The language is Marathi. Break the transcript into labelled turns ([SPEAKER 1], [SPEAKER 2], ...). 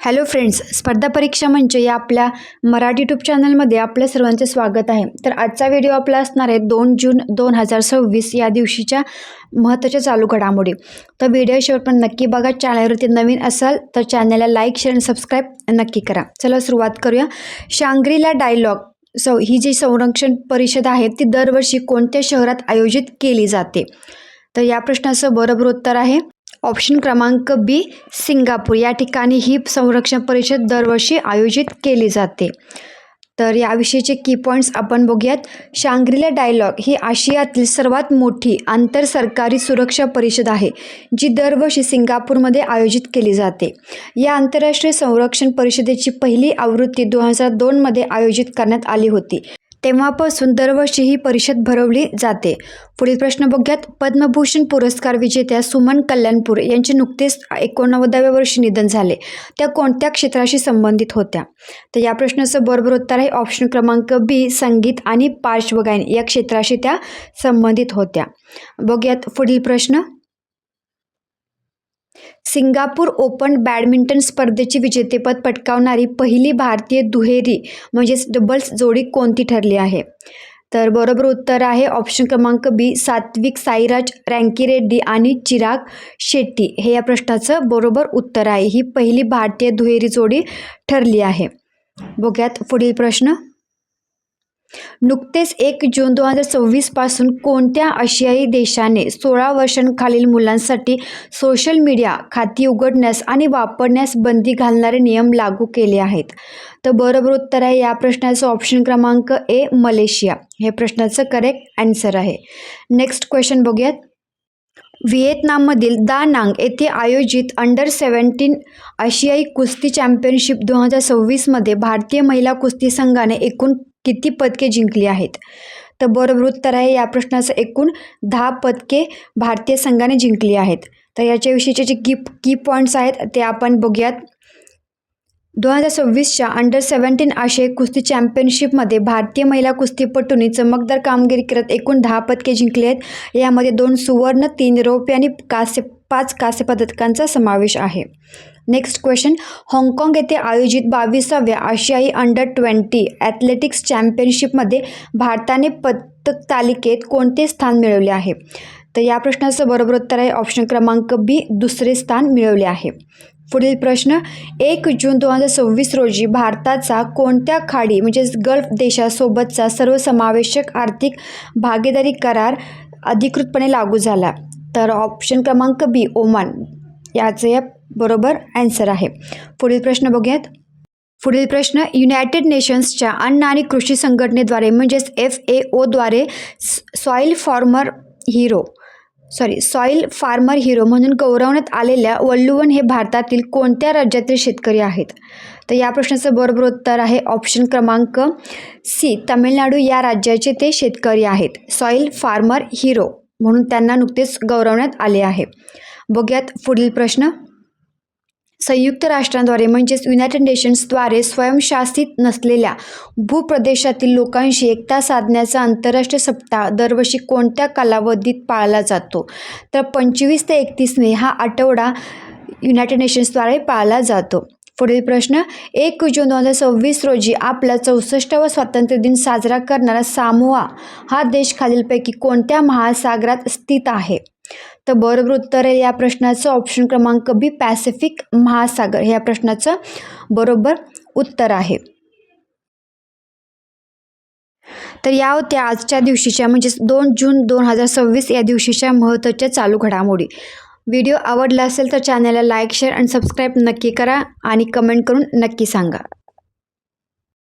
[SPEAKER 1] हॅलो फ्रेंड्स, स्पर्धा परीक्षा मंच या आपल्या मराठी यूट्यूब चॅनलमध्ये आपल्या सर्वांचे स्वागत आहे. तर आजचा व्हिडिओ आपला असणार आहे 2 जून 2026 या दिवशीच्या महत्त्वाच्या चालू घडामोडी. तर व्हिडिओ शेवटपर्यंत नक्की बघा. चॅनलवरती नवीन असाल तर चॅनलला लाईक, शेअर आणि सबस्क्राईब नक्की करा. चला सुरुवात करूया. शांग्री-ला डायलॉग ही जी संरक्षण परिषद आहे ती दरवर्षी कोणत्या शहरात आयोजित केली जाते? तर या प्रश्नाचं बरोबर उत्तर आहे ऑप्शन क्रमांक बी, सिंगापूर. या ठिकाणी ही संरक्षण परिषद दरवर्षी आयोजित केली जाते. तर याविषयीचे की पॉईंट्स आपण बघूयात. शांग्री-ला डायलॉग ही आशियातील सर्वात मोठी आंतर सरकारी सुरक्षा परिषद आहे जी दरवर्षी सिंगापूरमध्ये आयोजित केली जाते. या आंतरराष्ट्रीय संरक्षण परिषदेची पहिली आवृत्ती 2002 आयोजित करण्यात आली होती. तेव्हापासून दरवर्षी ही परिषद भरवली जाते. पुढील प्रश्न बघूयात. पद्मभूषण पुरस्कार विजेत्या सुमन कल्याणपूर यांचे नुकतेच 89व्या वर्षी निधन झाले. त्या कोणत्या क्षेत्राशी संबंधित होत्या? तर या प्रश्नाचं बरोबर उत्तर आहे ऑप्शन क्रमांक बी, संगीत आणि पार्श्वगायन या क्षेत्राशी त्या संबंधित होत्या. बघूयात पुढील प्रश्न. सिंगापूर ओपन बॅडमिंटन स्पर्धेचे विजेतेपद पटकावणारी पहिली भारतीय दुहेरी म्हणजेच डबल्स जोडी कोणती ठरली आहे? तर बरोबर उत्तर आहे ऑप्शन क्रमांक बी, सात्विक साईराज रँकीरेड्डी आणि चिराग शेट्टी. हे या प्रश्नाचं बरोबर उत्तर आहे. ही पहिली भारतीय दुहेरी जोडी ठरली आहे. बघूयात पुढील प्रश्न. नुकतेच 1 जून 2026 पासून कोणत्या आशियाई देशाने 16 वर्षांखालील मुलांसाठी सोशल मीडिया खाती उघडण्यास आणि वापरण्यास बंदी घालणारे नियम लागू केले आहेत? तर बरोबर उत्तर आहे या प्रश्नाचं ऑप्शन क्रमांक ए, मलेशिया. हे प्रश्नाचं करेक्ट आन्सर आहे. नेक्स्ट क्वेश्चन बघूयात. व्हिएतनाममधील दा नांग येथे आयोजित अंडर-17 आशियाई कुस्ती चॅम्पियनशिप 2026 भारतीय महिला कुस्ती संघाने एकूण किती पदके जिंकली आहेत? तर बरोबर उत्तर आहे या प्रश्नाचं एकूण 10 पदके भारतीय संघाने जिंकली आहेत. तर याच्याविषयीचे जे की पॉईंट्स आहेत ते आपण बघूयात. 2026च्या अंडर-17 आशियाई कुस्ती चॅम्पियनशिपमध्ये भारतीय महिला कुस्तीपटूंनी चमकदार कामगिरी करत एकूण 10 पदके जिंकली आहेत. यामध्ये 2 सुवर्ण, 3 रौप्य आणि 5 कांस्य पदकांचा समावेश आहे. Next question. हाँगकाँग येथे आयोजित 22व्या आशियाई अंडर-20 ॲथलेटिक्स चॅम्पियनशिपमध्ये भारताने पदक तालिकेत कोणते स्थान मिळवले आहे? तर या प्रश्नाचं बरोबर उत्तर आहे ऑप्शन क्रमांक बी, दुसरे स्थान मिळवले आहे. पुढील प्रश्न. 1 जून 2026 रोजी भारताचा कोणत्या खाडी म्हणजेच गल्फ देशासोबतचा सर्वसमावेशक आर्थिक भागीदारी करार अधिकृतपणे लागू झाला? तर ऑप्शन क्रमांक बी, ओमान. याचं या बरोबर आन्सर आहे. पुढील प्रश्न बघूयात. पुढील प्रश्न. युनायटेड नेशन्सच्या अन्न आणि कृषी संघटनेद्वारे म्हणजेच FAOद्वारे सॉईल फार्मर हिरो म्हणून गौरवण्यात आलेल्या वल्लुवन हे भारतातील कोणत्या राज्यातील शेतकरी आहेत? तर या प्रश्नाचं बरोबर उत्तर आहे ऑप्शन क्रमांक सी, तामिळनाडू या राज्याचे ते शेतकरी आहेत. सॉईल फार्मर हिरो म्हणून त्यांना नुकतेच गौरवण्यात आले आहे. बघूयात पुढील प्रश्न. संयुक्त राष्ट्रांद्वारे म्हणजेच युनायटेड नेशन्सद्वारे स्वयंशासित नसलेल्या भूप्रदेशातील लोकांशी एकता साधण्याचा आंतरराष्ट्रीय सप्ताह दरवर्षी कोणत्या कालावधीत पाळला जातो? तर 25 ते 31 मे हा आठवडा युनायटेड नेशन्सद्वारे पाळला जातो. पुढील प्रश्न. 1 जून 2026 रोजी आपला 64वा स्वातंत्र्य दिन साजरा करणारा सामोआ हा देश खालीलपैकी कोणत्या महासागरात स्थित आहे? तर बरोबर उत्तर आहे या प्रश्नाचं ऑप्शन क्रमांक बी, पॅसिफिक महासागर. हे या प्रश्नाचं बरोबर उत्तर आहे. तर या होत्या आजच्या दिवशीच्या म्हणजेच 2 जून 2026 या दिवशीच्या महत्त्वाच्या चालू घडामोडी. व्हिडिओ आवडला असेल तर चॅनलला लाईक, शेअर आणि सबस्क्राईब नक्की करा आणि कमेंट करून नक्की सांगा.